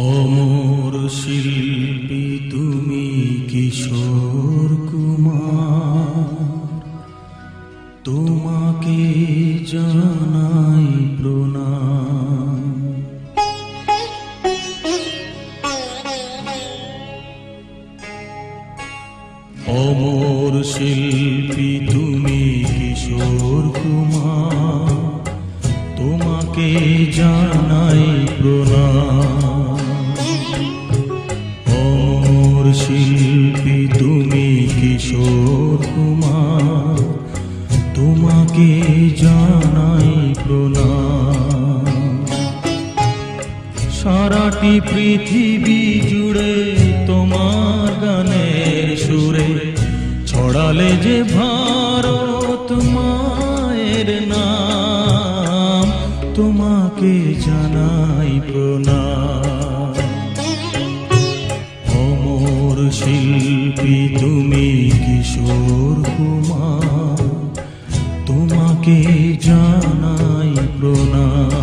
অমর শিল্পী তুমি কিশোর কুমার, তোমাকে জানাই প্রণাম। অমর শিল্পী তুমি কিশোর কুমার, তোমাকে জানাই প্রণাম। অমর শিল্পী তুমি কিশোর কুমার, তোমাকে জানাই প্রণাম। সারাটি পৃথিবী জুড়ে তোমার গানের সুরে ছড়ালে যে ভারত মায়ের নাম, তোমাকে জানাই প্রণাম। অমর শিল্পী তুমি কিশোর কুমার, তোমাকে জানাই প্রণাম।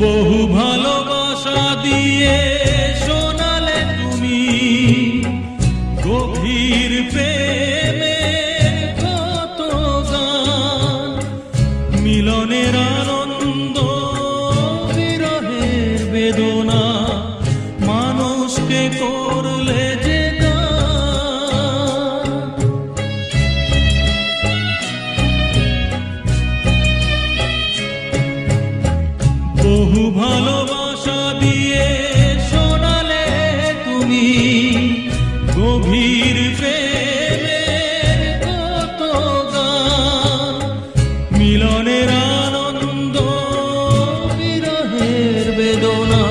বহু ভালোবাসা দিয়ে শোনালে তুমি গভীর প্রেমের কত গান, মিলনের আনন্দ বিরহের বেদনা মানুষকে করলে যে গান। বহু ভালোবাসা দিয়ে শোনালে তুমি গভীর প্রেমের কত গান, মিলনের আনন্দ বিরহের বেদনা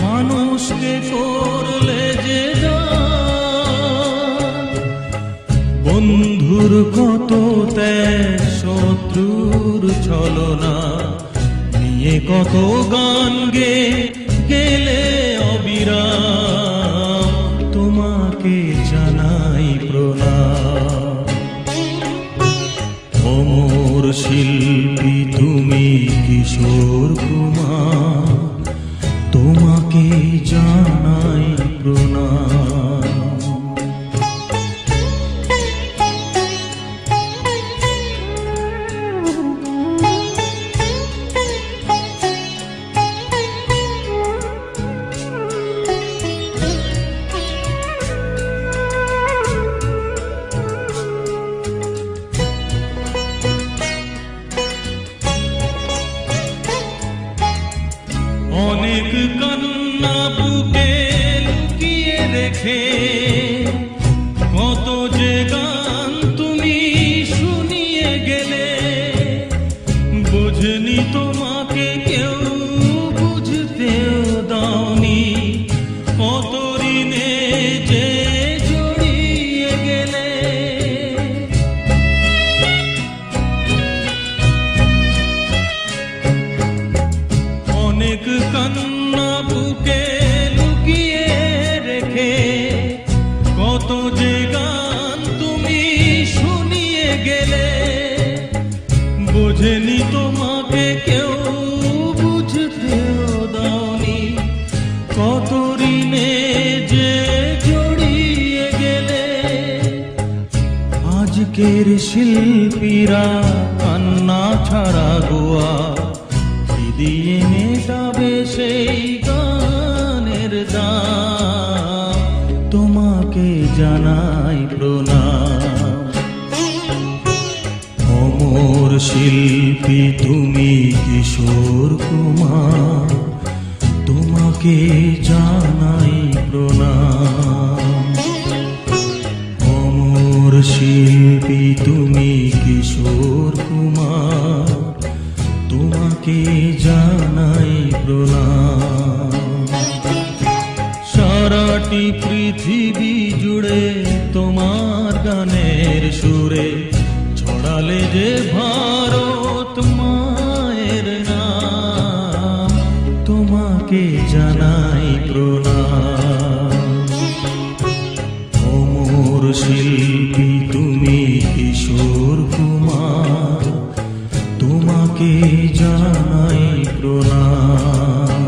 মানুষকে করলে যে গান। বন্ধুর কত ত্যাগ, শত্রুর ছলনা নিয়ে কত গান গেলে অবিরাম, তোমাকে জানাই প্রণাম। অমর শিল্পী তুমি কিশোর কুমার, তোমাকে জানাই প্রণাম। অনেক কান্না বুকে লুকিয়ে রেখে কত যে গান তুমি শুনিয়ে গেলে, বোঝেনি তোমাকে কেউ, বুঝতেও দাওনি কত ঋণে যে জড়িয়ে গেলে। অনেক কান্না বুকে লুকিয়ে রেখে কত যে গান তুমি শুনিয়ে গেলে, বোঝেনি তোমাকে কেউ, বুঝতেও দাওনি কত ঋণে যে জড়িয়ে গেলে। আজকের শিল্পীরা কান্না ছাড়া গোয়া দিয়ে মেটাবে সেই গানের দাম, তোমাকে জানাই প্রণাম। অমর শিল্পী তুমি কিশোর কুমার, তোমাকে জানাই প্রণাম। পৃথিবী জুড়ে তোমার গানের সুরে ছড়ালে যে ভারত মায়ের নাম, তোমাকে জানাই প্রণাম। অমর শিল্পী তুমি কিশোর কুমার, তোমাকে জানাই প্রণাম,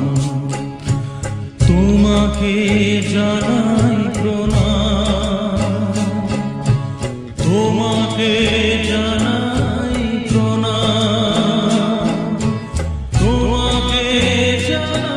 তোমাকে জানাই প্রণাম, তোমাকে জানাই প্রণাম, তোমাকে জানাই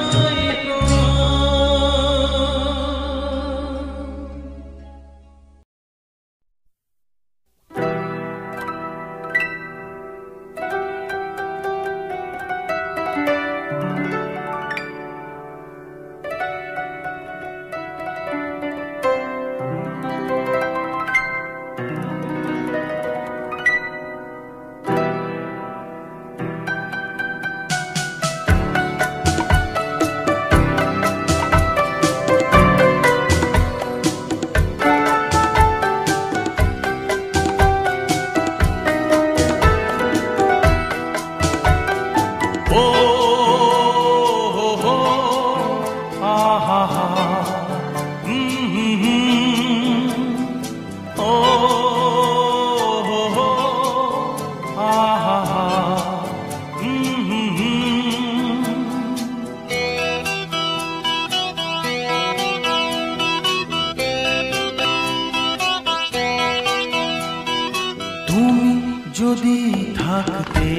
যদি থাকতে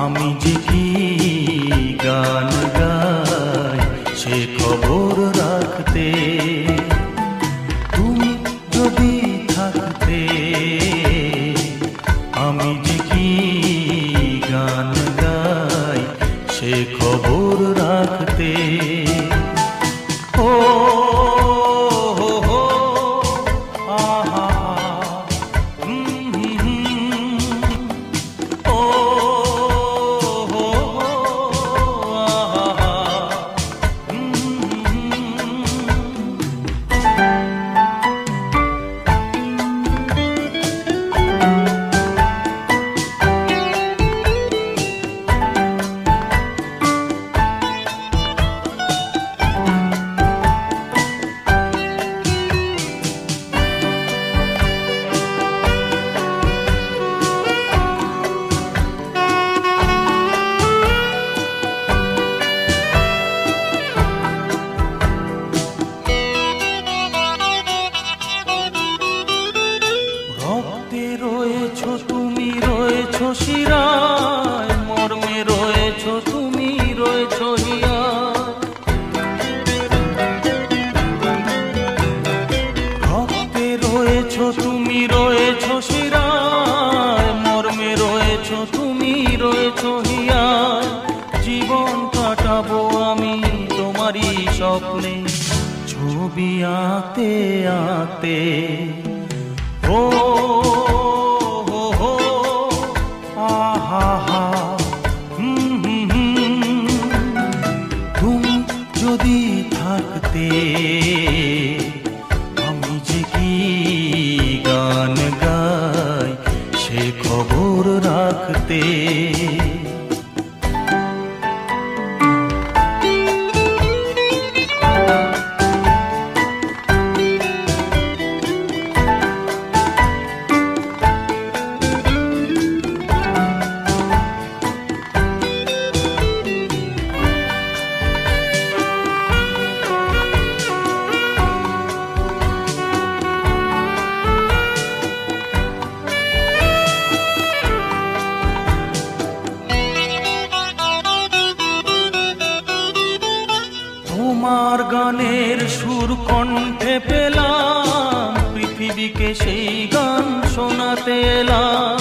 আমি যে কি গান গাই সে খবর রাখতে, তুমি যদি থাকতে আমি যে কি গান গাই সে খবর রাখতে। ও শিরায়, মর্মে রয়েছ তুমি, রয়েছ হিয়ায়, ভক্তে রয়েছ তুমি, রয়েছ শিরায়, মর্মে রয়েছ তুমি, রয়েছ হিয়ায়। জীবন কাটাবো আমি তোমারই স্বপ্নে, ছবি আঁকতে আঁকতে। ও তুমি যদি থাকতে আমি যে কি গান গাই সে খবর রাখতে। তোমার গানের সুর কণ্ঠে পেলাম, পৃথিবীকে সেই গান শোনাতে এলাম।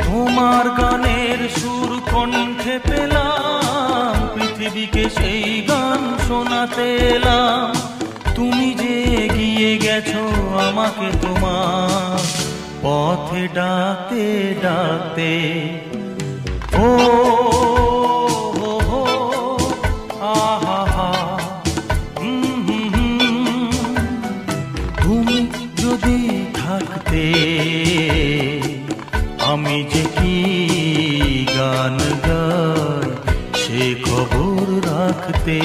তোমার গানের সুর কণ্ঠে পেলাম, পৃথিবীকে সেই গান শোনাতে এলাম। তুমি যে এগিয়ে গেছো আমাকে তোমার পথে ডাকতে ডাকতে। ও খবর রাখতে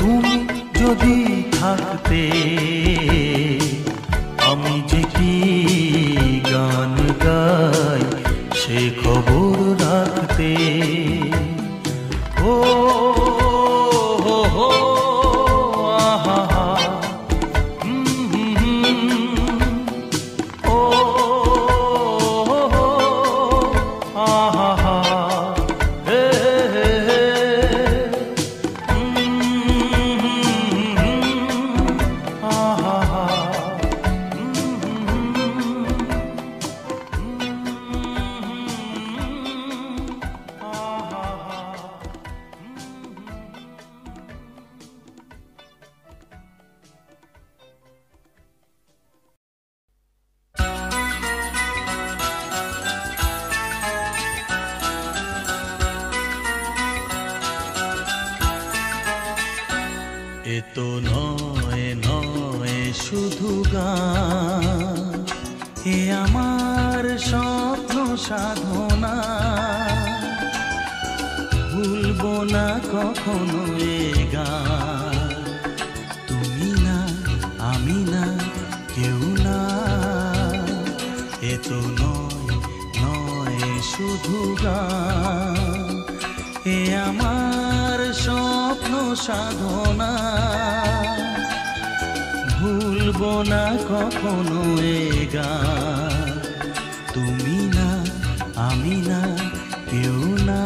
তুমি যদি থাকতে আমি যে কি গান গাই সে খবর রাখতে ও হো হো আহা হা ও হো আহা হা হে হে আহা হা এ তো নয় নয় শুধু গান এ আমার স্বপ্ন সাধনা ভুলবো না কখনো এ গান তুমি না আমি না কেউ না এ তো নয় নয় শুধু গান এ আমার স্বপ্ন সাধনা ভুলবো না কখনো এ গান তুমি না আমি না কেউ না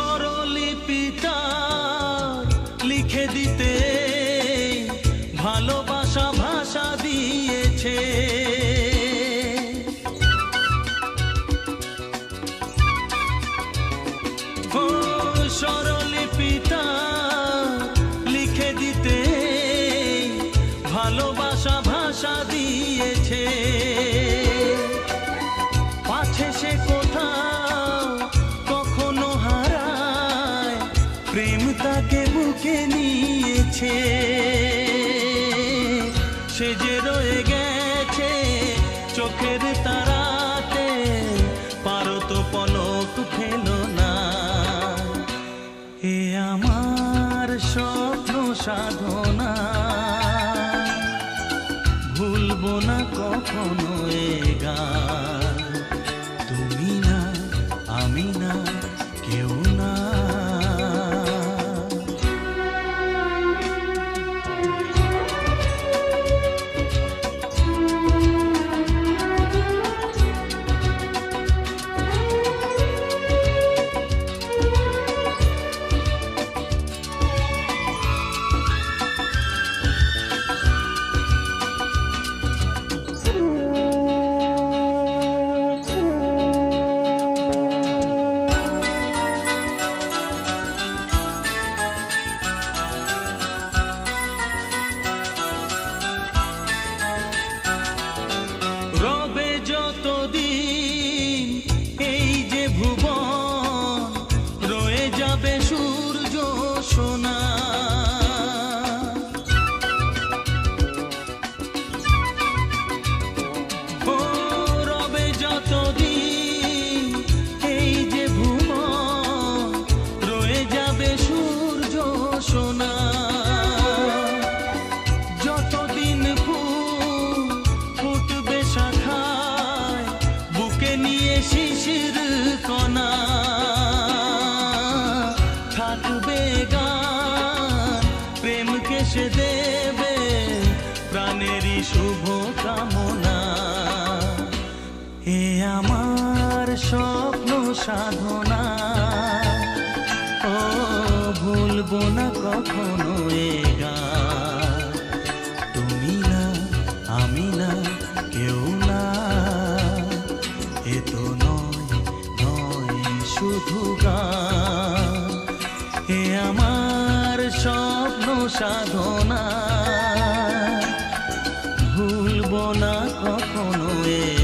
স্বরলিপিটা লিখে দিতে ভালোবাসা ভাষা দিয়েছে ও স্বরলিপিটা লিখে দিতে ভালোবাসা ভাষা দিয়েছে পাছে সে কোথাও কখনো হারায় প্রেম তাকে বুকে নিয়েছে সে যে রয়ে গেছে চোখের তারাতে পারো তো পলক ফেলো না এ আমার স্বপ্ন সাধনা ভুলবো না কখনো এ গান তুমি না আমি না কেউ না রবে যতদিন এই যে ভুবন রয়ে যাবে সূর্য সোনা ও রবে যতদিন এই যে ভুবন রয়ে যাবে সূর্য সোনা যতদিন ফুটবে শাখায় বুকে নিয়ে শিশির কণা থাকবে গান প্রেমকে সে দেবে প্রাণেরই শুভ কামনা এ আমার স্বপ্ন সাধনা ও ভুলবো না কখনো এ গান তুমি না এ আমার স্বপ্ন সাধনা, ভুলব না কখনো এ